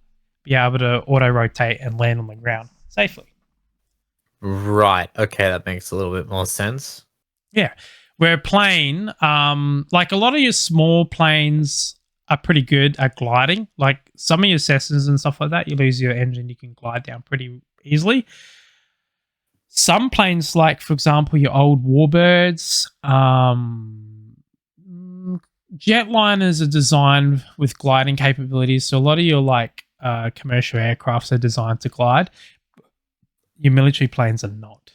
be able to auto rotate and land on the ground safely. Right. Okay, that makes a little bit more sense. Yeah. Where a plane, like a lot of your small planes are pretty good at gliding. Like some of your Cessnas and stuff like that, you lose your engine, you can glide down pretty easily. Some planes, like for example, your old Warbirds, jetliners are designed with gliding capabilities. So a lot of your like commercial aircrafts are designed to glide. Your military planes are not.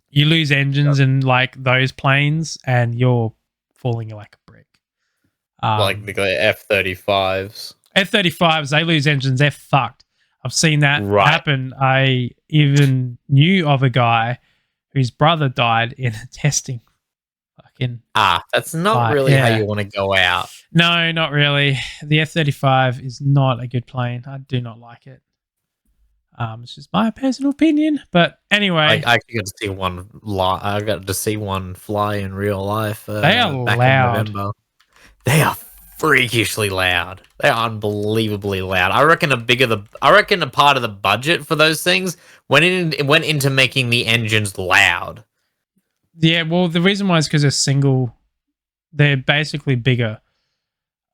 You lose engines in like those planes, and you're falling like a brick. Like the F-35s. F-35s, they lose engines, they're fucked. I've seen that Right. happen. I even knew of a guy whose brother died in a testing. Fucking That's not really how yeah. you want to go out. No, not really. The F-35 is not a good plane. I do not like it. It's just my personal opinion. But anyway, I actually got to see one. I got to see one fly in real life. they are back loud. in November. They are freakishly loud. They are unbelievably loud. I reckon a part of the budget for those things went into making the engines loud. Yeah, well, the reason why is because they're single. They're basically bigger.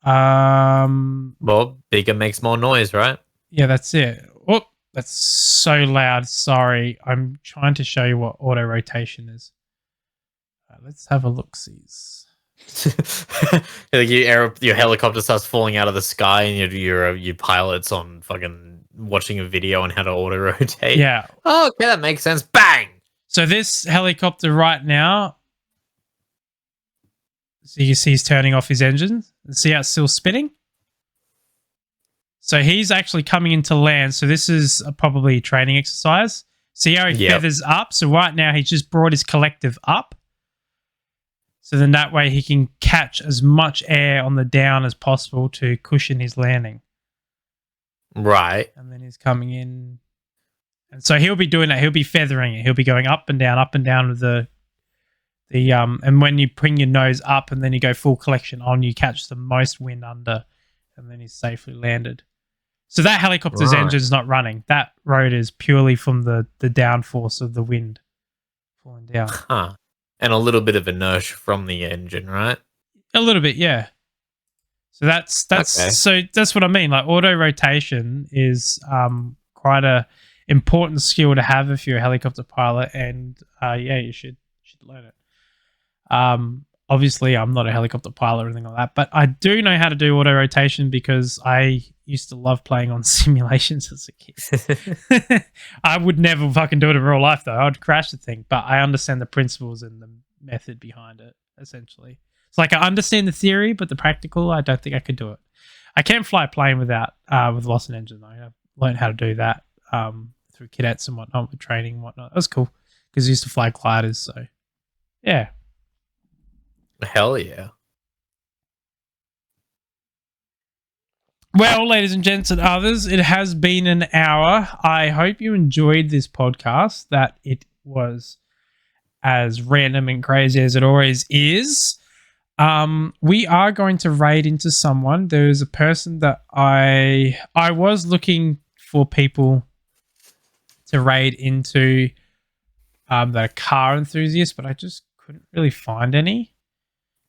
Well, bigger makes more noise, right? Yeah, that's it. Oh, that's so loud. Sorry. I'm trying to show you what auto rotation is. Let's have a look, sees. Like your helicopter starts falling out of the sky, and your pilot's on fucking watching a video on how to auto rotate. Yeah. Oh, okay, that makes sense. Bang. So this helicopter right now, so you can see he's turning off his engine. And see how it's still spinning? So he's actually coming into land. So this is probably a training exercise. See how he feathers up? So right now he's just brought his collective up. So then that way he can catch as much air on the down as possible to cushion his landing. Right. And then he's coming in. And so he'll be doing that. He'll be feathering it. He'll be going up and down with the and when you bring your nose up and then you go full collection on, you catch the most wind under, and then he's safely landed. So that helicopter's engine's not running. That rotor is purely from the downforce of the wind falling down. Huh. And a little bit of inertia from the engine, right? A little bit, yeah. So that's Okay. so that's what I mean. Like auto rotation is quite a important skill to have if you're a helicopter pilot, and yeah, you should learn it. Obviously, I'm not a helicopter pilot or anything like that, but I do know how to do auto rotation because I used to love playing on simulations as a kid. I would never fucking do it in real life though. I'd crash the thing, but I understand the principles and the method behind it. Essentially, it's like I understand the theory, but the practical, I don't think I could do it. I can fly a plane without with loss in engine though. I've learned how to do that through cadets and whatnot with training and whatnot. That was cool because I used to fly gliders. So yeah. Hell yeah. Well, ladies and gents and others, it has been an hour. I hope you enjoyed this podcast, that it was as random and crazy as it always is. We are going to raid into someone. There's a person that I was looking for people to raid into that are car enthusiasts, but I just couldn't really find any.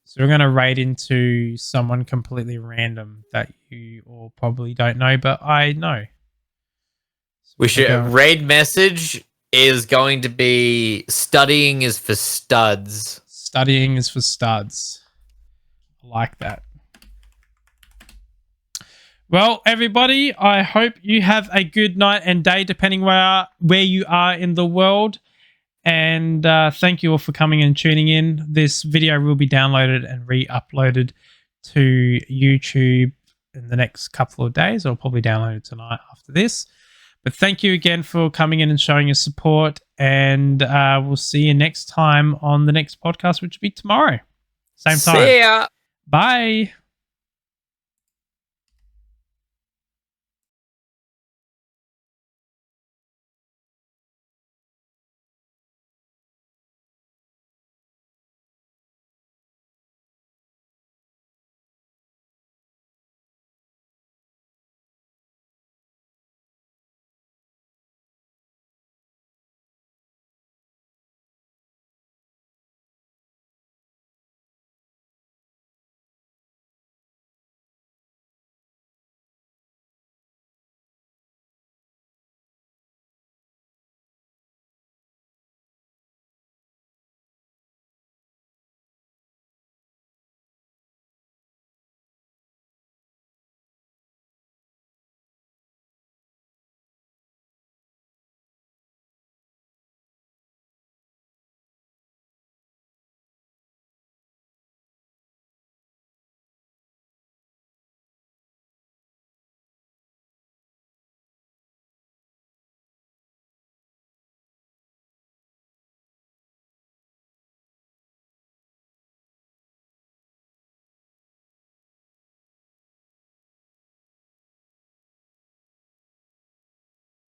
So we're going to raid into someone completely random that you all probably don't know, but I know. So We should raid message is going to be studying is for studs. Studying is for studs. I like that. Well, everybody, I hope you have a good night and day, depending where you are in the world. And thank you all for coming and tuning in. This video will be downloaded and re-uploaded to YouTube in the next couple of days. I'll probably download it tonight after this. But thank you again for coming in and showing your support. And we'll see you next time on the next podcast, which will be tomorrow. Same time. See ya. Bye.